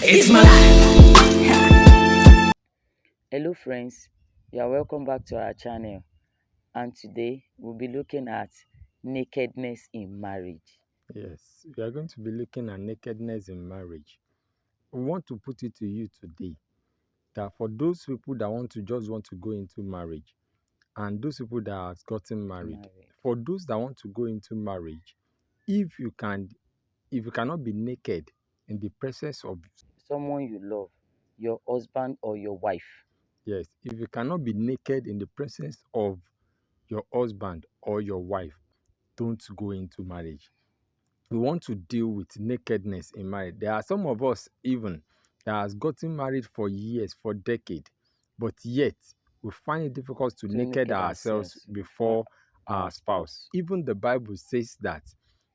It's my life. Hello friends, you are welcome back to our channel, and today we'll be looking at nakedness in marriage. Yes, we are going to be looking at nakedness in marriage. We want to put it to you today that for those people that want to go into marriage and those people that have gotten married, for those that want to go into marriage, if you cannot be naked in the presence of Someone you love, your husband or your wife. yes, if you cannot be naked in the presence of your husband or your wife, don't go into marriage. We want to deal with nakedness in marriage. There are some of us even that has gotten married for years, for decades, but yet we find it difficult to naked ourselves before our spouse. Even the Bible says that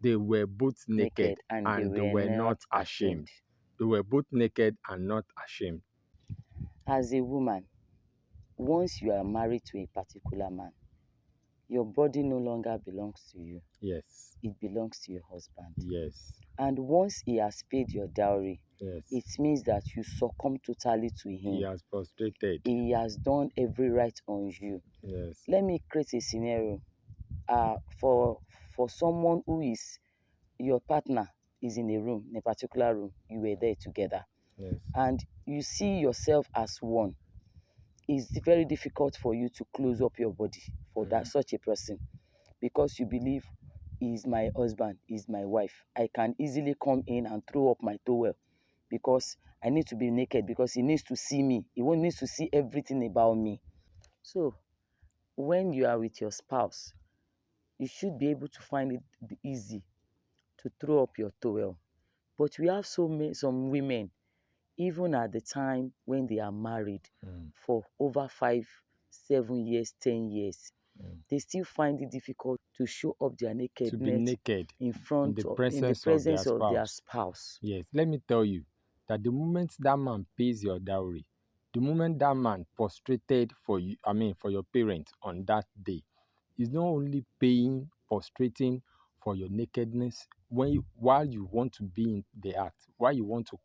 they were both naked and they were not ashamed. They were both naked and not ashamed. As a woman, once you are married to a particular man, your body no longer belongs to you. Yes. It belongs to your husband. Yes. And once he has paid your dowry, yes, it means that you succumb totally to him. He has prostrated. He has done every right on you. Yes. Let me create a scenario. For someone who is your partner is in a particular room, you were there together, Yes. and you see yourself as one. It's very difficult for you to close up your body for that such a person, because you believe he's my husband, he's my wife. I can easily come in and throw up my towel because I need to be naked, because he needs to see me. He won't need to see everything about me. So when you are with your spouse, you should be able to find it easy to throw up your towel. But we have some women, even at the time when they are married for over 5, 7 years, 10 years, they still find it difficult to show up their nakedness, to be naked in the presence of their spouse. Yes, let me tell you that the moment that man pays your dowry, the moment that man prostrated for you, for your parents on that day, is not only paying, prostrating for your nakedness while you want to be in the act, while you want to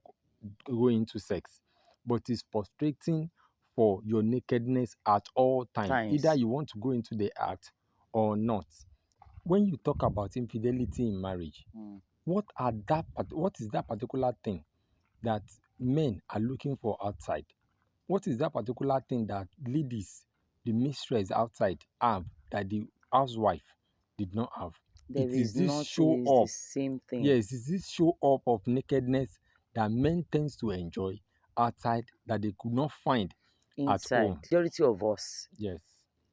go into sex, but is prostrating for your nakedness at all times. Either you want to go into the act or not. When you talk about infidelity in marriage, what is that particular thing that men are looking for outside? What is that particular thing that ladies, the mistress outside, have that the housewife did not have? There It is this not show is up. the same thing. Yes, it's this show up of nakedness that men tends to enjoy outside that they could not find inside. at home. Majority of us, yes,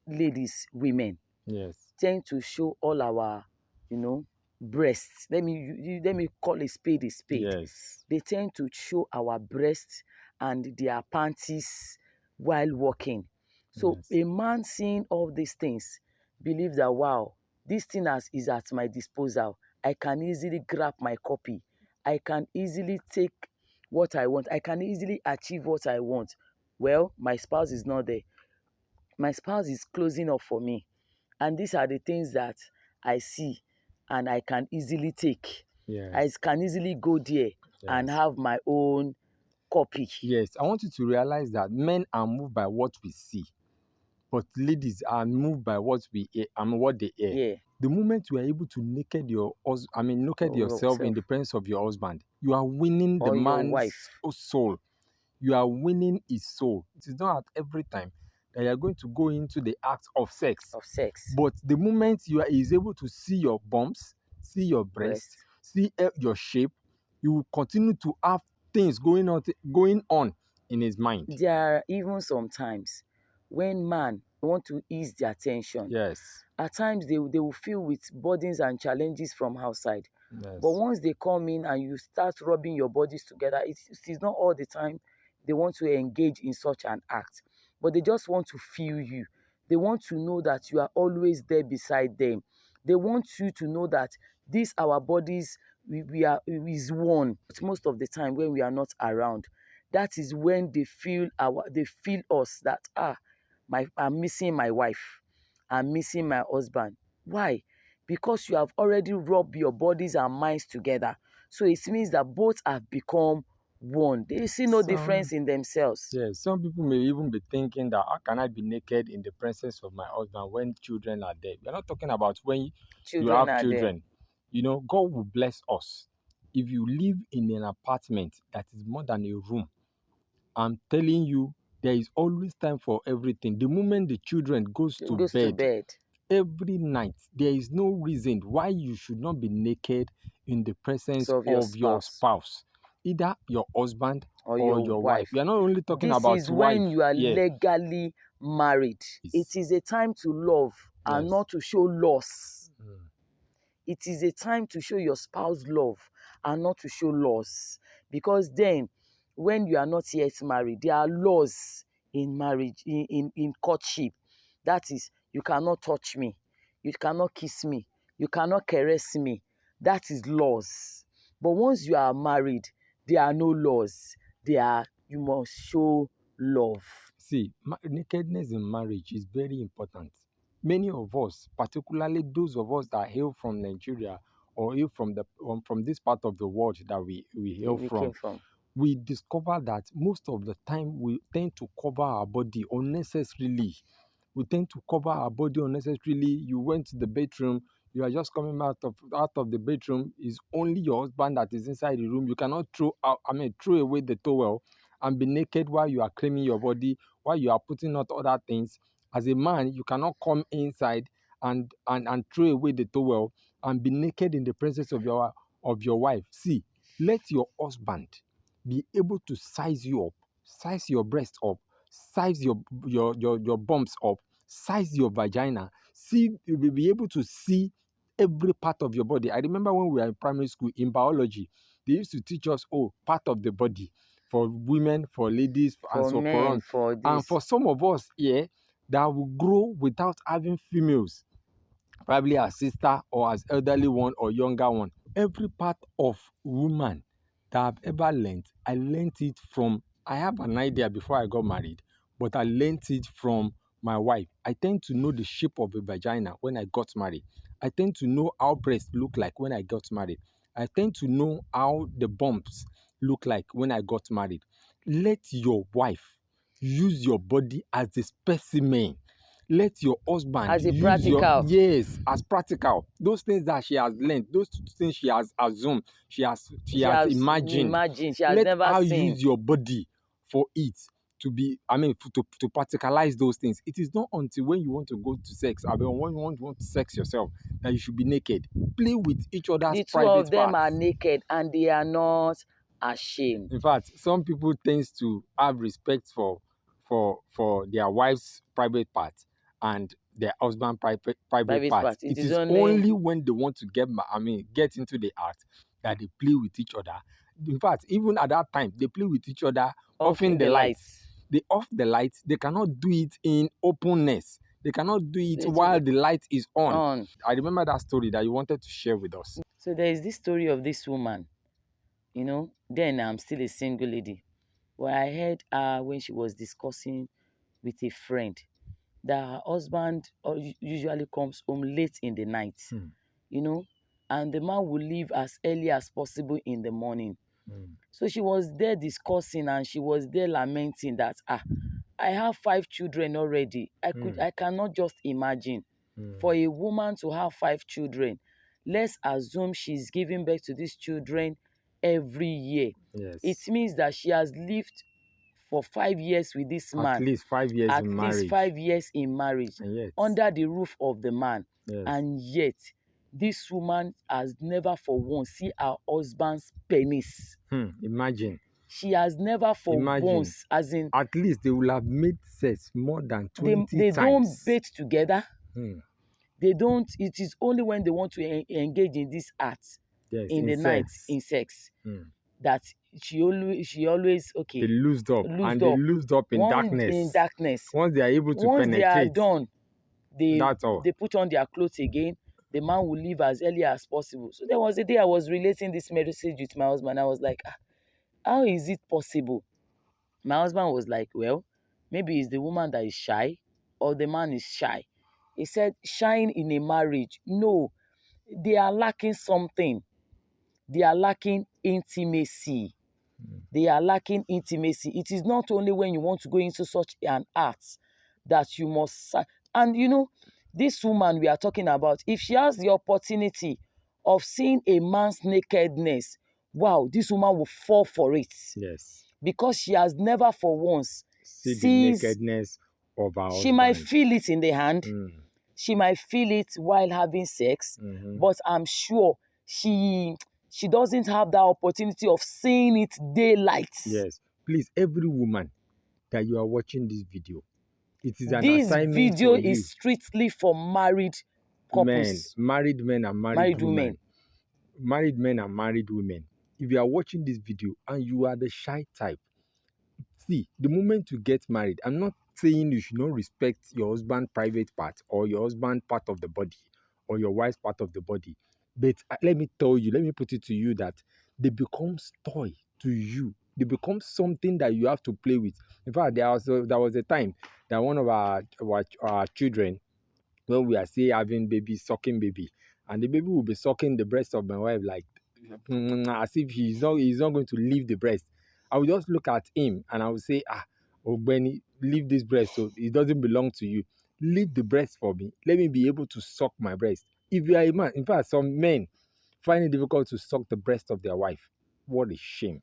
ladies, women, yes, tend to show all our, breasts. Let me call a spade a spade. Yes. They tend to show our breasts and their panties while walking. So Yes. a man seeing all these things believes that, wow, this thing is at my disposal. I can easily grab my copy. I can easily take what I want. I can easily achieve what I want. Well, my spouse is not there. My spouse is closing up for me. And these are the things that I see and I can easily take. Yes. I can easily go there and have my own copy. Yes, I want you to realize that men are moved by what we see, but ladies are moved by what we hear, what they hear. Yeah. The moment you are able to naked yourself in the presence of your husband, you are winning the man's soul. You are winning his soul. It is not at every time that you are going to go into the act of sex. But the moment he is able to see your bumps, see your breasts, see your shape, you will continue to have things going on in his mind. There are even sometimes when man want to ease their tension. Yes. At times they will feel with burdens and challenges from outside. Yes. But once they come in and you start rubbing your bodies together, it is not all the time they want to engage in such an act. But they just want to feel you. They want to know that you are always there beside them. They want you to know that these our bodies we are is one. But most of the time when we are not around, that is when they feel us that I'm missing my wife, I'm missing my husband. Why? Because you have already rubbed your bodies and minds together. So it means that both have become one. They see no difference Some in themselves. Yes, some people may even be thinking that how can I be naked in the presence of my husband when children are there? We're not talking about when you Children have are there. children. You know, God will bless us. If you live in an apartment that is more than a room, I'm telling you, there is always time for everything. The moment the children goes to Goes to bed, bed. every night, there is no reason why you should not be naked in the presence So of your of your spouse spouse, either your husband or or your your wife. wife. We are not only talking This about is wife. when you are Yeah, legally married. It is a time to love and yes. not to show loss. Mm. It is a time to show your spouse love and not to show loss. Because then, when you are not yet married, there are laws in marriage, in courtship. That is, you cannot touch me, you cannot kiss me, you cannot caress me. That is laws. But once you are married, there are no laws. There are, you must show love. See, nakedness in marriage is very important. Many of us, particularly those of us that hail from Nigeria or hail from this part of the world that we hail We came from, from. we discover that most of the time we tend to cover our body unnecessarily. We tend to cover our body unnecessarily. You went to the bedroom, you are just coming out of the bedroom. It's only your husband that is inside the room. You cannot throw away the towel and be naked while you are cleaning your body, while you are putting out other things. As a man, you cannot come inside and throw away the towel and be naked in the presence of your wife. See, let your husband be able to size you up, size your breast up, size your bumps up, size your vagina. See, you will be able to see every part of your body. I remember when we were in primary school in biology, they used to teach us, oh, part of the body for women, for ladies, and For so on. men, for And this. for some of us here that will grow without having females, probably as sister or as elderly one or younger one. Every part of woman that I've ever learned, I learned it from, I have an idea before I got married, but I learned it from my wife. I tend to know the shape of a vagina when I got married. I tend to know how breasts look like when I got married. I tend to know how the bumps look like when I got married. Let your wife use your body as a specimen. Let your husband As a use your, practical. yes, as practical. Those things that she has learned, those things she has assumed, she She has has imagined. imagined, she has Let never her seen. use your body for it to be, to practicalize those things. It is not until when you want to go to sex, when you want to sex yourself, that you should be naked. Play with each other's The two of private them are parts. naked and they are not ashamed. In fact, some people tends to have respect for their wife's private parts and their husband private Private parts. part. It It is is only only when they want to get into the act that they play with each other. In fact, even at that time, they play with each other, off offing in the the lights. lights. They off the lights. They cannot do it in openness. They cannot do it It while the light is on. on. I remember that story that you wanted to share with us. So there is this story of this woman. Then I'm still a single lady. But I heard her when she was discussing with a friend that her husband usually comes home late in the night, Hmm. you know, and the man will leave as early as possible in the morning. Hmm. So she was there discussing and she was there lamenting that I have 5 children already. Hmm. I cannot just imagine Hmm. for a woman to have 5 children. Let's assume she's giving birth to these children every year. It Yes. means that she has lived for 5 years with this At man, least 5 years at in least marriage. 5 years in marriage, And yet, under the roof of the man. yes. And yet, this woman has never for once seen her husband's penis. Imagine. She has never for Imagine. once, as in, At least they will have made sex more than 20 they don't times. bathe together. Hmm. They don't, it is only when they want to engage in this act Yes, in in the night, sex. in sex, Hmm. that she always, They okay, loosed up. loosed And they up. loosed up in One in darkness. darkness. Once they are able to Once they are penetrate, done, that's all. they put on their clothes again. The man will leave as early as possible. So there was a day I was relating this message with my husband. I was like, how is it possible? My husband was like, well, maybe it's the woman that is shy or the man is shy. He said, shying in a marriage. No, they are lacking something. They are lacking intimacy. They are lacking intimacy. It is not only when you want to go into such an act that you must. And you know, this woman we are talking about, if she has the opportunity of seeing a man's nakedness, wow, this woman will fall for it. Yes. Because she has never for once See the sees. nakedness of her She might husband. feel it in the hand. She might feel it while having sex, but I'm sure she doesn't have that opportunity of seeing it daylight. Yes. Please, every woman that you are watching this video, it is an This assignment video for you. is strictly for married couples. Married men and married women. Married men and married women. If you are watching this video and you are the shy type, see, the moment you get married, I'm not saying you should not respect your husband's private part or your husband's part of the body or your wife's part of the body. But let me tell you, let me put it to you that they become toy to you. They become something that you have to play with. In fact, there was a time that one of our children, when we are still having baby, sucking baby, and the baby will be sucking the breast of my wife like as if he's not going to leave the breast. I will just look at him and I will say, Benny, leave this breast, so it doesn't belong to you. Leave the breast for me. Let me be able to suck my breast. If you are a man, in fact, some men find it difficult to suck the breast of their wife. What a shame.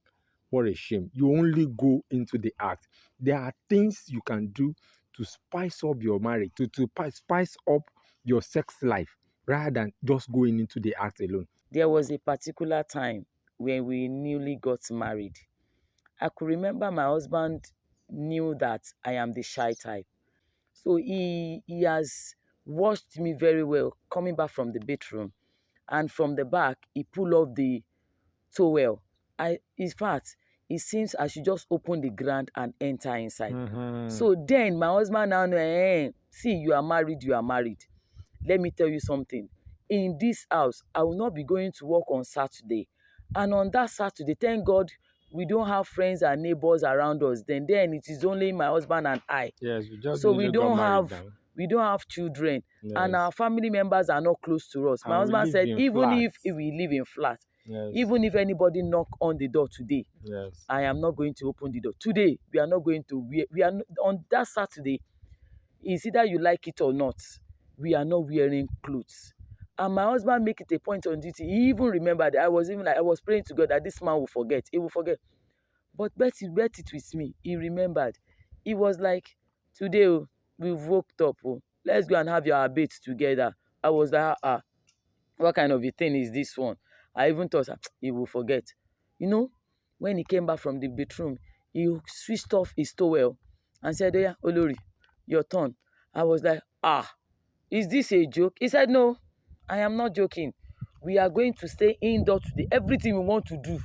What a shame. You only go into the act. There are things you can do to spice up your marriage, to spice up your sex life rather than just going into the act alone. There was a particular time when we newly got married. I could remember my husband knew that I am the shy type. So he has watched me very well coming back from the bedroom. And from the back, he pulled off the towel. In fact, it seems I should just open the ground and enter inside. So then my husband now know, see, you are married, you are married. Let me tell you something. In this house, I will not be going to work on Saturday. And on that Saturday, thank God, we don't have friends and neighbors around us. Then it is only my husband and I. Yes, we just So we don't have children. Yes. And our family members are not close to us. My husband said, even if we live in flat, even if anybody knock on the door today, I am not going to open the door. Today, we are not going to, we are on that Saturday, it's either you like it or not, we are not wearing clothes. And my husband make it a point on duty. He even remembered, I was praying to God that this man will forget. He will forget. But bet it with me. He remembered. He was like, today we've woke up. Let's go and have your abate together. I was like, what kind of a thing is this one? I even thought he will forget. You know, when he came back from the bedroom, he switched off his towel and said, oh yeah, Olori, your turn. I was like, is this a joke? He said, no, I am not joking. We are going to stay indoor today. Everything we want to do,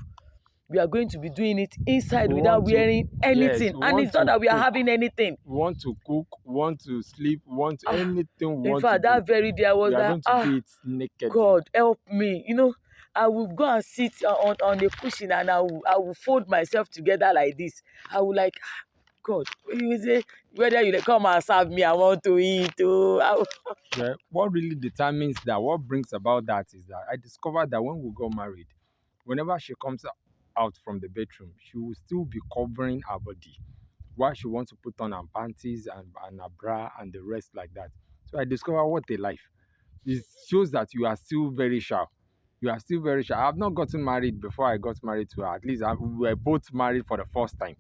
we are going to be doing it inside without wearing anything. And it's not that we are having anything. We want to cook, want to sleep, want anything. In fact, that very day I was like, going to do it naked. God help me. You know, I will go and sit on a cushion and I will fold myself together like this. I will like, God, you say whether you come and serve me, I want to eat. Yeah, what really determines that, what brings about that is that I discovered that when we got married, whenever she comes out from the bedroom, she will still be covering her body while she wants to put on her panties and her bra and the rest like that. So I discovered what a life. It shows that you are still very sharp. You are still very sharp. I've not gotten married before I got married to her. At least we were both married for the first time.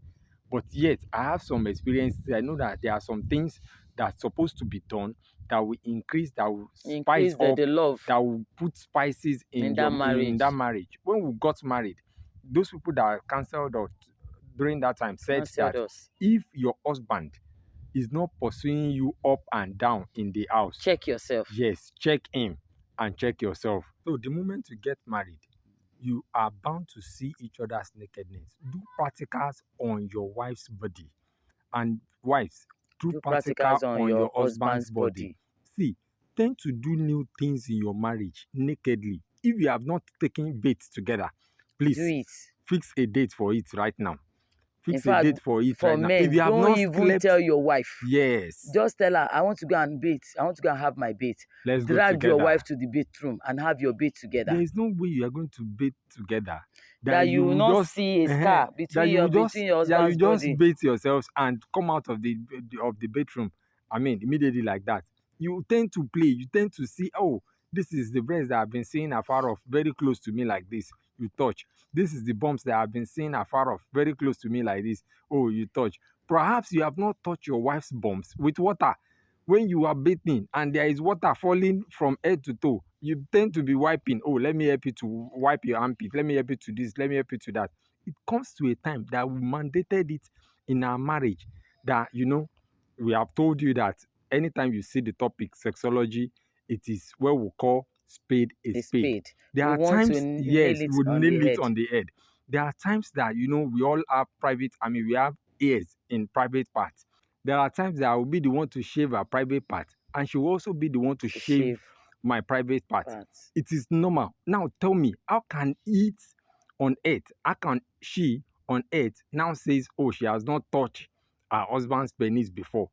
But yet, I have some experiences. I know that there are some things that's supposed to be done that will increase, that will spice up, the love, that will put spices in that marriage. When we got married, those people that cancelled out during that time said that if your husband is not pursuing you up and down in the house, check yourself. Yes, check him and check yourself. So the moment you get married, you are bound to see each other's nakedness. Do practicals on your wife's body, and wives, do practicals on your husband's body. See, tend to do new things in your marriage nakedly. If you have not taken dates together, please do it. Fix a date for it right now. Fix In a fact, date for it for right now. If you men, have don't not even slept, tell your wife. yes, Just tell her, I want to go and bathe. I want to go and have my bath. let's go Drag your together. wife to the bathroom and have your bath together. There is no way you are going to bathe together That you will not just see a scar between your husband's body. bathe yourselves and come out of the bedroom. I mean, immediately like that. You tend to play. You tend to see, oh, this is the breast that I've been seeing afar off, very close to me like this. You touch. This is the bumps that I've been seeing afar off, very close to me like this. Oh, you touch. Perhaps you have not touched your wife's bumps with water. When you are bathing and there is water falling from head to toe, you tend to be wiping. Oh, let me help you to wipe your armpit. Let me help you to this. Let me help you to that. It comes to a time that we mandated it in our marriage that, we have told you that anytime you see the topic sexology, it is what we call spade a spade. There We are want to times, nail it we on nail the it head. on the head. There are times that, we all have we have ears in private parts. There are times that I will be the one to shave her private part, and she will also be the one to shave my private part. It is normal. Now tell me, how can she on earth now says, oh, she has not touched her husband's penis before?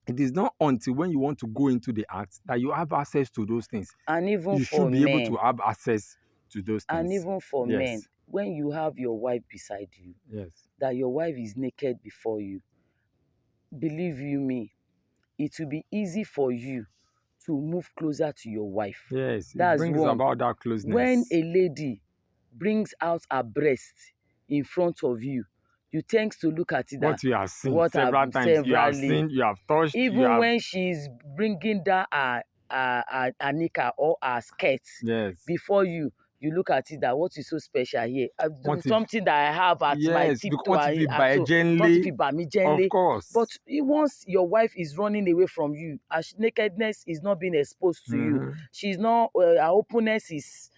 It is not until when you want to go into the act that you have access to those things. And even you for should be able men, to have access to those things. And even for Yes. men, when you have your wife beside you, Yes. that your wife is naked before you, believe you me, it will be easy for you to move closer to your wife. Yes, it That's brings one. about that closeness. When a lady brings out her breast in front of you, you tend to look at it. What you have seen several times, you have seen, you have touched. Even when she's bringing down her knicker or her skirt before you, you look at it that what is so special here? Something that I have at my tip to of course. But once your wife is running away from you, her nakedness is not being exposed to you. She's not, her openness is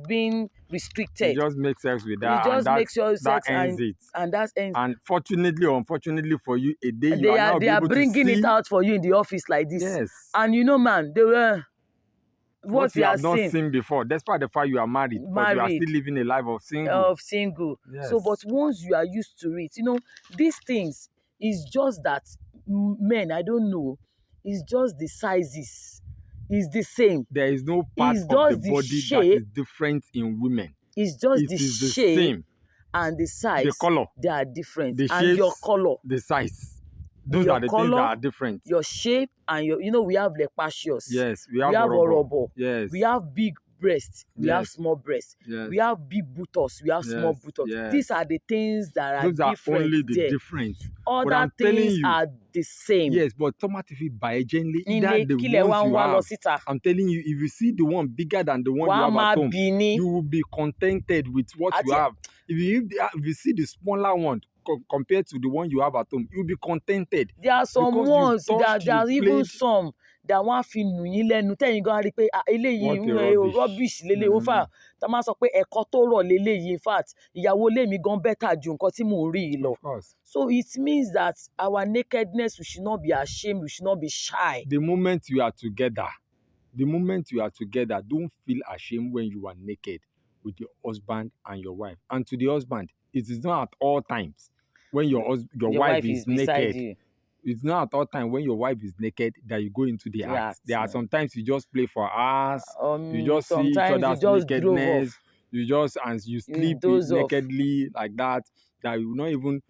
being restricted. You just make sex with her, You just make your sex that ends it. And that ends. And fortunately or unfortunately for you, a day they are bringing it out for you in the office like this. Yes. And man, they were what you have not seen before, despite the fact you are married, but you are still living a life of single. Yes. So, but once you are used to it, these things is just that men, I don't know, it's just the sizes is the same. There is no part of the body that is different in women. It's just the shape, same. And the size, the color, they are different. The and shapes, your color, the size. Those are the things that are different. Your shape and your, we have lepacious. Yes, we have orobo. Yes. We have big breasts. We have small breasts. Yes. We have big buttocks. We have small buttocks. Yes. These are the things that are Those different. Those are only the difference. Other things are the same. Yes, but automatically by generally either the ones you have. I'm telling you, if you see the one bigger than the one you have at home, you will be contented with what you have. If you see the smaller one compared to the one you have at home, you'll be contented. There are some ones that there are even some that wọ́n fi nù yín lẹ́nu tẹ́yìn gan rí pé eléyìí rubbish lélẹ̀ ó fà tá máa sọ pé ẹ̀kọ́ tó rọ̀ lélẹ̀ in fact ìyàwó lèmi gan better ju nǹkan tí mò ń rí yìí lọ. So it means that our nakedness, we should not be ashamed, we should not be shy. The moment you are together, don't feel ashamed when you are naked with your husband and your wife. And to the husband, it is not at all times when your wife is naked. It's not at all time when your wife is naked that you go into the act. There are sometimes you just play for hours. You just see each other's nakedness. You sleep nakedly like that. That you will not even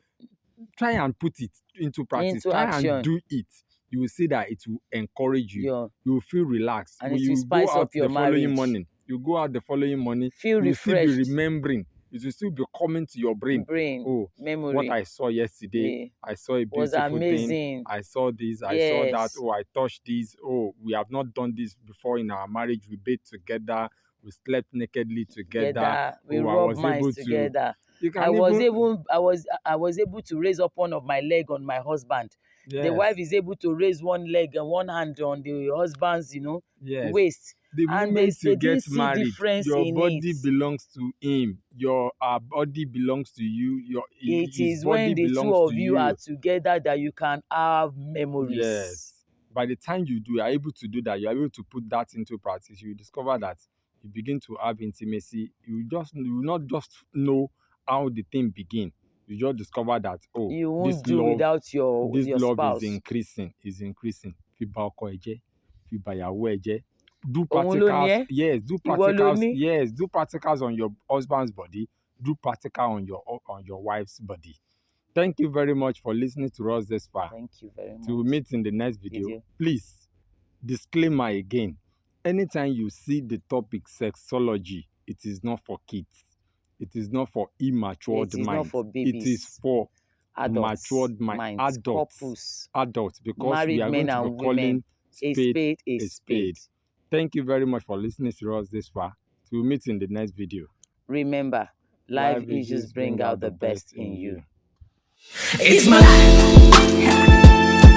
try and put it into practice. Try and do it. You will see that it will encourage you. Yeah. You will feel relaxed. And it will spice up your marriage. You go out the following morning. Feel refreshed. You will still be remembering. It will still be coming to your brain. Oh, memory. What I saw yesterday. I saw a beautiful thing. I saw this. I saw that. Oh, I touched this. Oh, we have not done this before in our marriage. We bathed together. We slept nakedly together. We rubbed minds together. I was able to raise up one of my leg on my husband. Yes. The wife is able to raise one leg and one hand on the husband's, waist. The moment you get married, your body belongs to him. Your body belongs to you. It is when the two of you are together that you can have memories. Yes. By the time you are able to do that, you are able to put that into practice. You discover that you begin to have intimacy. You will not just know how the thing begins. you just discover that, oh, You won't do without your love is spouse. increasing. Fi ba ọkọ ẹ jẹ́, fi ba ìyàwó ẹ jẹ́. Do Òun ló ní practicals, ẹ́, yes, ìwọ ló ní. do practicals on your husband's body, do practical on your wife's body. Thank you very much for listening to us this far. Thank you very much. Till we meet in the next video. Please, disclaimer again. Anytime you see the topic sexology, it is not for kids. It is not for immatured It is minds. not for babies. It is for Adults, matured minds, couples, adults, because married we are men going to be and calling women, a spade. Thank you very much for listening to us this far. Till we meet in the next video. Remember, life issues bring out the best in you. It's my life.